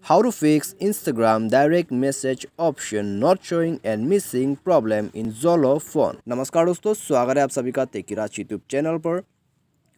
How to fix Instagram direct message option not showing and missing problem in Xolo phone। नमस्कार दोस्तों, स्वागत है आप सभी का तेकिराज यूट्यूब चैनल पर।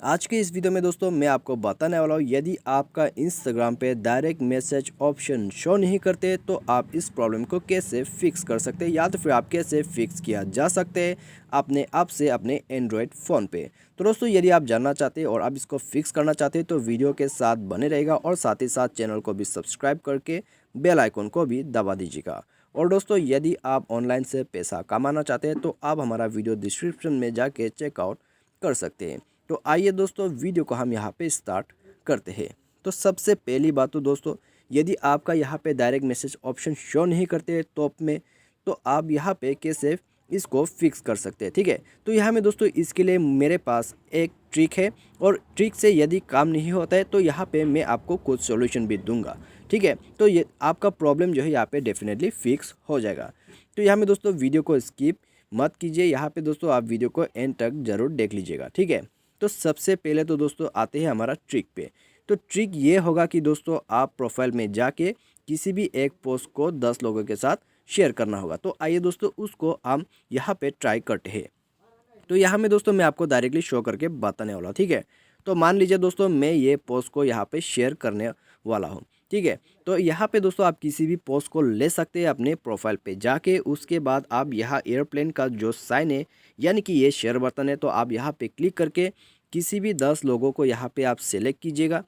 आज के इस वीडियो में दोस्तों मैं आपको बताने वाला हूँ, यदि आपका इंस्टाग्राम पे डायरेक्ट मैसेज ऑप्शन शो नहीं करते तो आप इस प्रॉब्लम को कैसे फिक्स कर सकते हैं या तो फिर आप कैसे फिक्स किया जा सकते हैं अपने आप से अपने एंड्रॉयड फ़ोन पे। तो दोस्तों यदि आप जानना चाहते हैं और आप इसको फिक्स करना चाहते हैं तो वीडियो के साथ बने रहेगा और साथ ही साथ चैनल को भी सब्सक्राइब करके बेल आइकन को भी दबा दीजिएगा। और दोस्तों यदि आप ऑनलाइन से पैसा कमाना चाहते हैं तो आप हमारा वीडियो डिस्क्रिप्शन में जाके चेकआउट कर सकते हैं। तो आइए दोस्तों वीडियो को हम यहाँ पे स्टार्ट करते हैं। तो सबसे पहली बात तो दोस्तों, यदि आपका यहाँ पे डायरेक्ट मैसेज ऑप्शन शो नहीं करते टॉप में तो आप यहाँ पे कैसे इसको फिक्स कर सकते हैं। ठीक है, तो यहाँ में दोस्तों इसके लिए मेरे पास एक ट्रिक है और ट्रिक से यदि काम नहीं होता है तो यहाँ पे मैं आपको कुछ सॉल्यूशन भी दूंगा। ठीक है, तो ये आपका प्रॉब्लम जो है यहाँ पे डेफिनेटली फिक्स हो जाएगा। तो यहाँ में दोस्तों वीडियो को स्किप मत कीजिए, यहाँ पे दोस्तों आप वीडियो को एंड तक ज़रूर देख लीजिएगा। ठीक है, तो सबसे पहले तो दोस्तों आते हैं हमारा ट्रिक पे। तो ट्रिक ये होगा कि दोस्तों आप प्रोफाइल में जाके किसी भी एक पोस्ट को 10 लोगों के साथ शेयर करना होगा। तो आइए दोस्तों उसको हम यहाँ पे ट्राई करते हैं। तो यहाँ में दोस्तों मैं आपको डायरेक्टली शो करके बताने वाला हूँ। ठीक है, तो मान लीजिए दोस्तों मैं ये पोस्ट को यहाँ पे शेयर करने वाला हूँ। ठीक है, तो यहाँ पे दोस्तों आप किसी भी पोस्ट को ले सकते हैं अपने प्रोफाइल पे जाके। उसके बाद आप यहाँ एयरप्लेन का जो साइन है यानी कि ये शेयर बटन है, तो आप यहाँ पे क्लिक करके किसी भी 10 लोगों को यहाँ पे आप सेलेक्ट कीजिएगा।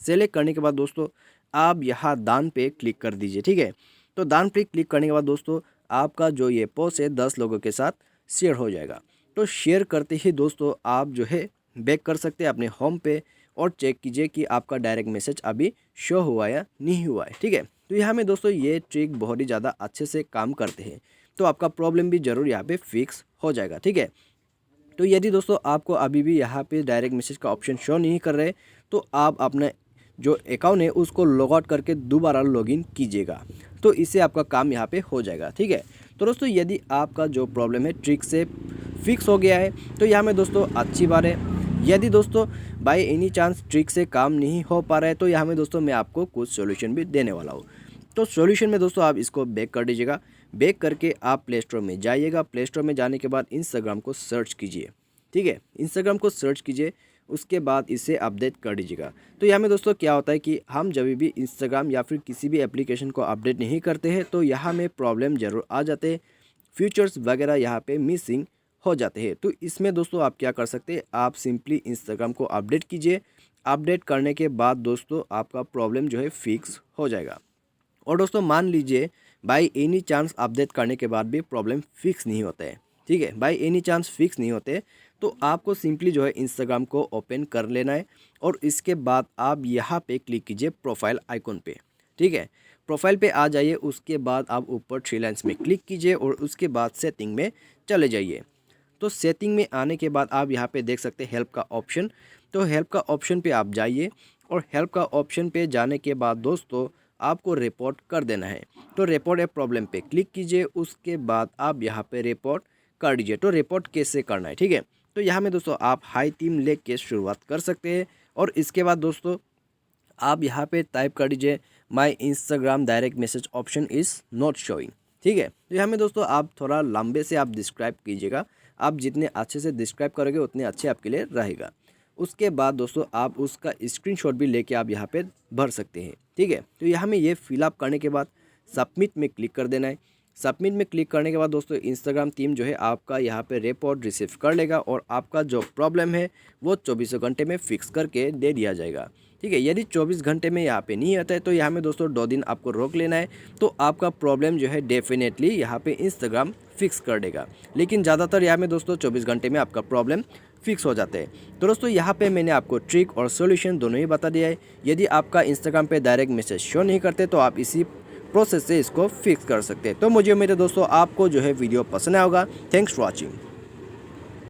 सेलेक्ट करने के बाद दोस्तों आप यहाँ दान पे क्लिक कर दीजिए। ठीक है, तो दान पे क्लिक करने के बाद दोस्तों आपका जो ये पोस्ट है 10 लोगों के साथ शेयर हो जाएगा। तो शेयर करते ही दोस्तों आप जो है बैक कर सकते हैं अपने होम पे और चेक कीजिए कि आपका डायरेक्ट मैसेज अभी शो हुआ या नहीं हुआ है। ठीक है, तो यहाँ में दोस्तों ये ट्रिक बहुत ही ज़्यादा अच्छे से काम करते हैं, तो आपका प्रॉब्लम भी ज़रूर यहाँ पे फिक्स हो जाएगा। ठीक है, तो यदि दोस्तों आपको अभी भी यहाँ पे डायरेक्ट मैसेज का ऑप्शन शो नहीं कर रहे तो आप अपने जो अकाउंट है उसको लॉग आउट करके दोबारा लॉगिन कीजिएगा, तो इससे आपका काम यहाँ पे हो जाएगा। ठीक है, तो दोस्तों यदि आपका जो प्रॉब्लम है ट्रिक से फिक्स हो गया है तो यहाँ में दोस्तों अच्छी बात है। यदि दोस्तों बाय एनी चांस ट्रिक से काम नहीं हो पा रहा है तो यहाँ में दोस्तों मैं आपको कुछ सॉल्यूशन भी देने वाला हूँ। तो सॉल्यूशन में दोस्तों आप इसको बैक कर दीजिएगा। बैक करके आप प्ले स्टोर में जाइएगा। प्ले स्टोर में जाने के बाद इंस्टाग्राम को सर्च कीजिए। ठीक है, इंस्टाग्राम को सर्च कीजिए, उसके बाद इसे अपडेट कर दीजिएगा। तो यहाँ में दोस्तों क्या होता है कि हम जब भी इंस्टाग्राम या फिर किसी भी एप्लीकेशन को अपडेट नहीं करते हैं तो यहाँ में प्रॉब्लम ज़रूर आ जाते हैं, फीचर्स वगैरह यहाँ पे मिसिंग हो जाते हैं। तो इसमें दोस्तों आप क्या कर सकते हैं, आप सिंपली इंस्टाग्राम को अपडेट कीजिए। अपडेट करने के बाद दोस्तों आपका प्रॉब्लम जो है फिक्स हो जाएगा। और दोस्तों मान लीजिए बाय एनी चांस अपडेट करने के बाद भी प्रॉब्लम फिक्स नहीं होता है। ठीक है, बाय एनी चांस फिक्स नहीं होते तो आपको सिंपली जो है इंस्टाग्राम को ओपन कर लेना है और इसके बाद आप यहाँ पे क्लिक कीजिए प्रोफाइल आइकॉन पे। ठीक है, प्रोफाइल पे आ जाइए, उसके बाद आप ऊपर थ्री लाइन्स में क्लिक कीजिए और उसके बाद सेटिंग में चले जाइए। तो सेटिंग में आने के बाद आप यहाँ पे देख सकते हैं हेल्प का ऑप्शन। तो हेल्प का ऑप्शन पे आप जाइए और हेल्प का ऑप्शन पे जाने के बाद दोस्तों आपको रिपोर्ट कर देना है। तो रिपोर्ट ए प्रॉब्लम पे क्लिक कीजिए, उसके बाद आप यहाँ पे रिपोर्ट कर दीजिए। तो रिपोर्ट कैसे करना है, ठीक है, तो यहाँ में दोस्तों आप हाई टीम लेख के शुरुआत कर सकते हैं और इसके बाद दोस्तों आप यहाँ पे टाइप कर दीजिए my Instagram direct message option is not showing. ठीक है, तो यहाँ में दोस्तों आप थोड़ा लंबे से आप डिस्क्राइब कीजिएगा। आप जितने अच्छे से डिस्क्राइब करोगे उतने अच्छे आपके लिए रहेगा। उसके बाद दोस्तों आप उसका स्क्रीनशॉट भी लेके आप यहाँ पे भर सकते हैं। ठीक है, तो यहाँ में ये फिलअप करने के बाद सबमिट में क्लिक कर देना है। सबमिट में क्लिक करने के बाद दोस्तों इंस्टाग्राम टीम जो है आपका यहाँ पे रिपोर्ट रिसीव कर लेगा और आपका जो प्रॉब्लम है वो 24 घंटे में फिक्स करके दे दिया जाएगा। ठीक है, यदि 24 घंटे में यहाँ पे नहीं आता है तो यहाँ में दोस्तों 2 दिन आपको रोक लेना है, तो आपका प्रॉब्लम जो है डेफिनेटली यहाँ पे इंस्टाग्राम फिक्स कर देगा। लेकिन ज़्यादातर यहाँ में दोस्तों 24 घंटे में आपका प्रॉब्लम फिक्स हो जाते हैं। तो दोस्तों यहाँ पे मैंने आपको ट्रिक और सॉल्यूशन दोनों ही बता दिया है। यदि आपका इंस्टाग्राम पे डायरेक्ट मैसेज शो नहीं करते तो आप इसी प्रोसेस से इसको फिक्स कर सकते हैं। तो मुझे उम्मीद है दोस्तों आपको जो है वीडियो पसंद आया होगा। Thanks for watching.